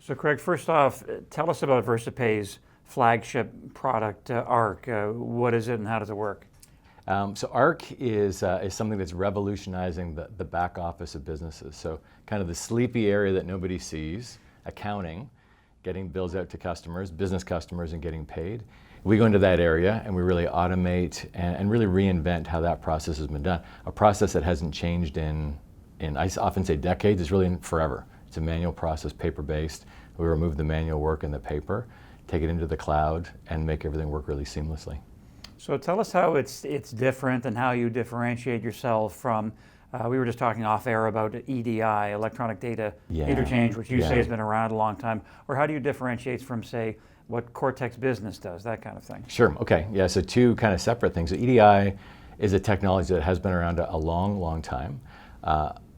So Craig, first off, tell us about VersaPay's flagship product, ARC. What is it and how does it work? So ARC is something that's revolutionizing the back office of businesses. So kind of the sleepy area that nobody sees, accounting, getting bills out to customers, business customers, and getting paid. We go into that area and we really automate and really reinvent how that process has been done. A process that hasn't changed in I often say decades, it's really in forever. It's a manual process, paper-based. We remove the manual work and the paper, take it into the cloud, and make everything work really seamlessly. So tell us how it's different and how you differentiate yourself from, we were just talking off air about EDI, electronic data interchange, which you say has been around a long time. Or how do you differentiate from, say, what CORTEX Business does, that kind of thing? Sure, okay, yeah, so two kind of separate things. So EDI is a technology that has been around a long, long time.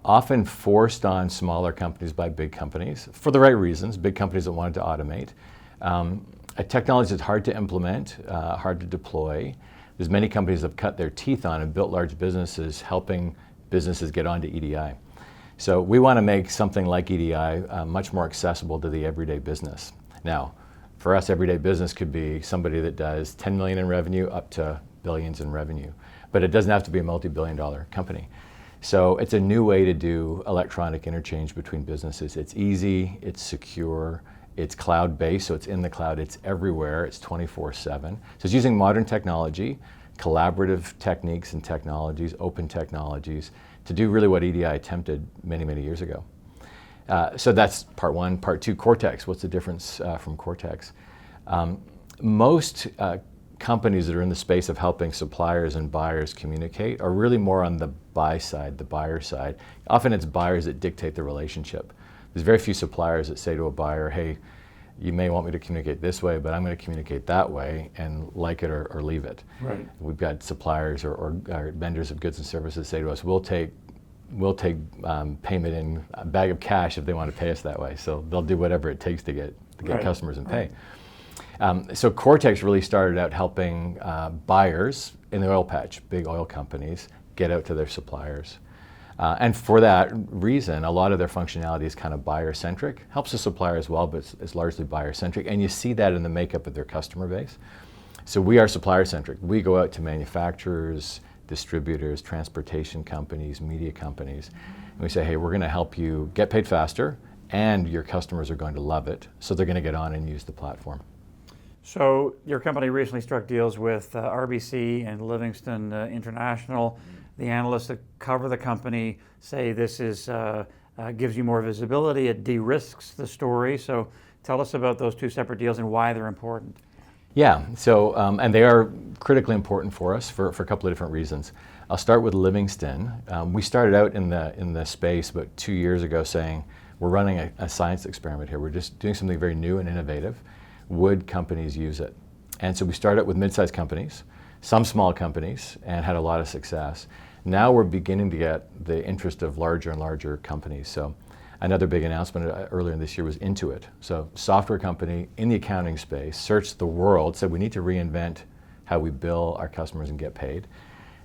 Often forced on smaller companies by big companies, for the right reasons, big companies that wanted to automate. A technology that's hard to implement, hard to deploy. There's many companies that have cut their teeth on and built large businesses, helping businesses get onto EDI. So we want to make something like EDI much more accessible to the everyday business. Now, for us, everyday business could be somebody that does 10 million in revenue up to billions in revenue, but it doesn't have to be a multi-billion-dollar company. So it's a new way to do electronic interchange between businesses. It's easy, it's secure, it's cloud-based, so it's in the cloud, it's everywhere, it's 24/7. So it's using modern technology, collaborative techniques and technologies, open technologies, to do really what EDI attempted many, many years ago. So that's part one. Part two, CORTEX. What's the difference from CORTEX? Most companies that are in the space of helping suppliers and buyers communicate are really more on the buy side, the buyer side. Often it's buyers that dictate the relationship. There's very few suppliers that say to a buyer, hey, you may want me to communicate this way, but I'm going to communicate that way and like it or leave it. Right. We've got suppliers or vendors of goods and services say to us, we'll take payment in a bag of cash if they want to pay us that way. So they'll do whatever it takes to get customers and pay. So CORTEX really started out helping buyers in the oil patch, big oil companies, get out to their suppliers. And for that reason, a lot of their functionality is kind of buyer-centric. Helps the supplier as well, but it's largely buyer-centric. And you see that in the makeup of their customer base. So we are supplier-centric. We go out to manufacturers, distributors, transportation companies, media companies, and we say, hey, we're going to help you get paid faster, and your customers are going to love it, so they're going to get on and use the platform. So your company recently struck deals with RBC and Livingston International. The analysts that cover the company say this is gives you more visibility, it de-risks the story. So tell us about those two separate deals and why they're important. Yeah, so, and they are critically important for us for a couple of different reasons. I'll start with Livingston. We started out in the space about 2 years ago saying, we're running a science experiment here. We're just doing something very new and innovative. Would companies use it? And so we started with mid-sized companies, some small companies, and had a lot of success. Now we're beginning to get the interest of larger and larger companies. So another big announcement earlier in this year was Intuit. So software company in the accounting space searched the world, said we need to reinvent how we bill our customers and get paid.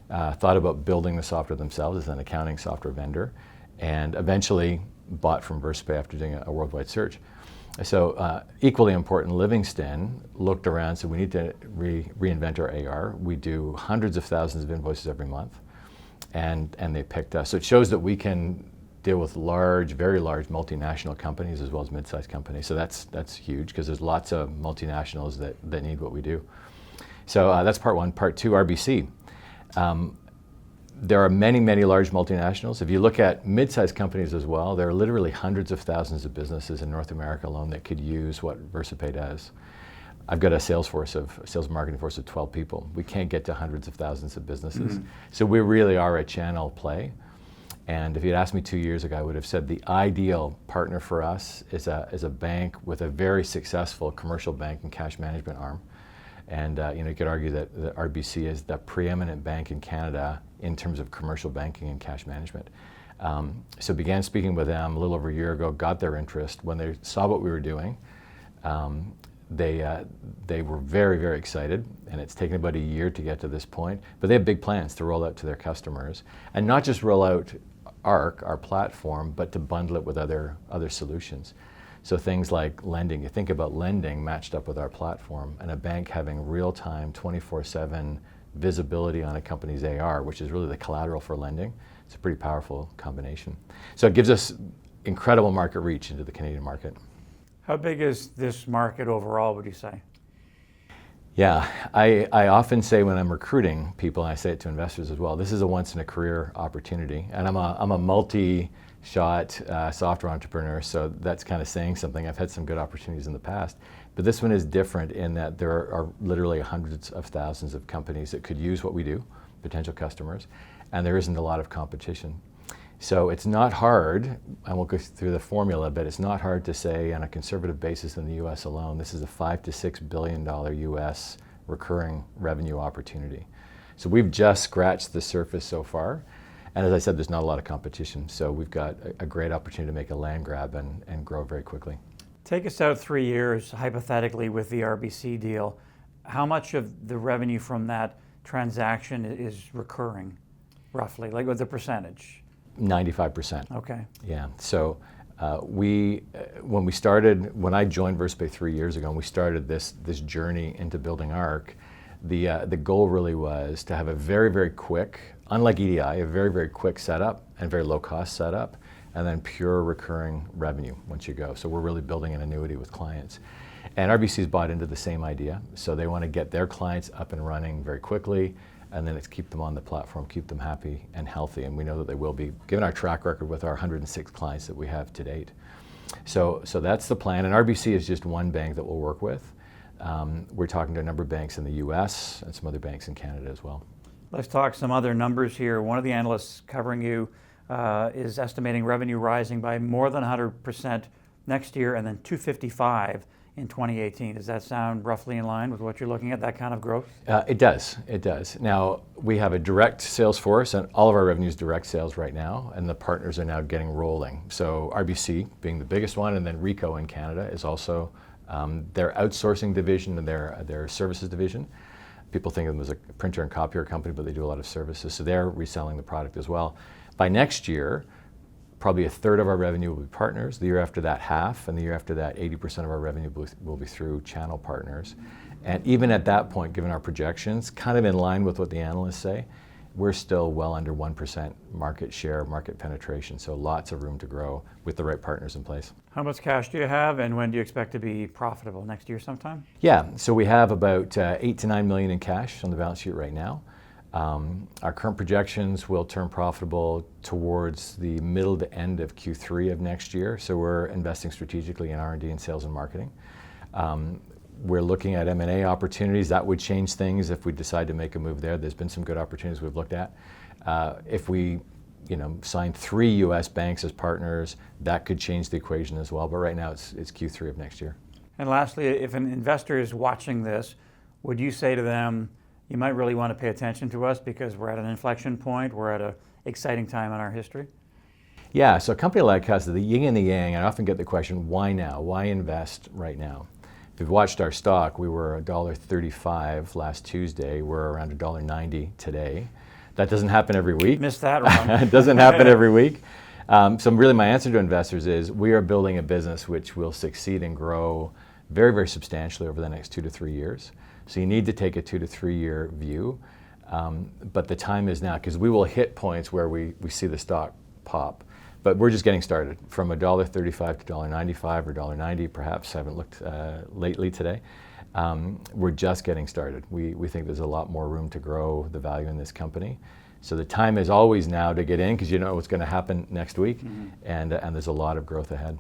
Thought about building the software themselves as an accounting software vendor, and eventually bought from VersaPay after doing a worldwide search. So equally important, Livingston looked around, so we need to reinvent our AR. We do hundreds of thousands of invoices every month, and they picked us. So it shows that we can deal with large, very large multinational companies as well as mid-sized companies. So that's huge because there's lots of multinationals that need what we do. So that's part one. Part two, RBC. There are many, many large multinationals. If you look at mid-sized companies as well, there are literally hundreds of thousands of businesses in North America alone that could use what VersaPay does. I've got a sales and marketing force of 12 people. We can't get to hundreds of thousands of businesses. Mm-hmm. So we really are a channel play. And if you'd asked me 2 years ago, I would have said the ideal partner for us is a bank with a very successful commercial bank and cash management arm. And you could argue that RBC is the preeminent bank in Canada in terms of commercial banking and cash management. So began speaking with them a little over a year ago, got their interest. When they saw what we were doing, they were very, very excited, and it's taken about a year to get to this point. But they have big plans to roll out to their customers, and not just roll out ARC, our platform, but to bundle it with other solutions. So things like lending, you think about lending matched up with our platform, and a bank having real-time 24/7 visibility on a company's AR, which is really the collateral for lending. It's a pretty powerful combination. So it gives us incredible market reach into the Canadian market. How big is this market overall, would you say? Yeah, I often say when I'm recruiting people, and I say it to investors as well, this is a once-in-a-career opportunity. And I'm a multi-shot software entrepreneur, so that's kind of saying something. I've had some good opportunities in the past. But this one is different in that there are literally hundreds of thousands of companies that could use what we do, potential customers, and there isn't a lot of competition. So it's not hard, and we'll go through the formula, but it's not hard to say on a conservative basis in the US alone, this is a $5 to $6 billion US recurring revenue opportunity. So we've just scratched the surface so far. And as I said, there's not a lot of competition. So we've got a great opportunity to make a land grab and grow very quickly. Take us out 3 years, hypothetically, with the RBC deal. How much of the revenue from that transaction is recurring, roughly, like with the percentage? 95%. Okay. Yeah. So when I joined VersaPay 3 years ago, and we started this journey into building ARC, the goal really was to have a very, very quick, unlike EDI, a very, very quick setup and very low cost setup, and then pure recurring revenue once you go. So we're really building an annuity with clients. And RBC's bought into the same idea. So they want to get their clients up and running very quickly, and then it's keep them on the platform, keep them happy and healthy. And we know that they will be, given our track record with our 106 clients that we have to date. So that's the plan. And RBC is just one bank that we'll work with. We're talking to a number of banks in the US and some other banks in Canada as well. Let's talk some other numbers here. One of the analysts covering you is estimating revenue rising by more than 100% next year and then 255 in 2018. Does that sound roughly in line with what you're looking at, that kind of growth? It does. Now, we have a direct sales force, and all of our revenue is direct sales right now, and the partners are now getting rolling. So RBC being the biggest one, and then Rico in Canada is also their outsourcing division and their services division. People think of them as a printer and copier company, but they do a lot of services, so they're reselling the product as well. By next year, probably a third of our revenue will be partners. The year after that, half, and the year after that, 80% of our revenue will be through channel partners. And even at that point, given our projections, kind of in line with what the analysts say, we're still well under 1% market share, market penetration, so lots of room to grow with the right partners in place. How much cash do you have, and when do you expect to be profitable? Next year sometime? Yeah, so we have about $8 to $9 million in cash on the balance sheet right now. Our current projections will turn profitable towards the middle to end of Q3 of next year, so we're investing strategically in R&D and sales and marketing. We're looking at M&A opportunities. That would change things if we decide to make a move there. There's been some good opportunities we've looked at. If we sign 3 US banks as partners, that could change the equation as well, but right now it's Q3 of next year. And lastly, if an investor is watching this, would you say to them, you might really want to pay attention to us because we're at an inflection point, we're at an exciting time in our history? Yeah, so a company like us, the yin and the yang, I often get the question, why now? Why invest right now? If you've watched our stock, we were $1.35 last Tuesday, we're around $1.90 today. That doesn't happen every week. Missed that one. It doesn't happen every week. So really my answer to investors is we are building a business which will succeed and grow very, very substantially over the next 2 to 3 years. So you need to take a 2 to 3 year view, but the time is now, because we will hit points where we see the stock pop. But we're just getting started from $1.35 to $1.95 or $1.90, perhaps. I haven't looked lately today. We're just getting started. We think there's a lot more room to grow the value in this company. So the time is always now to get in, because you know what's going to happen next week, and there's a lot of growth ahead.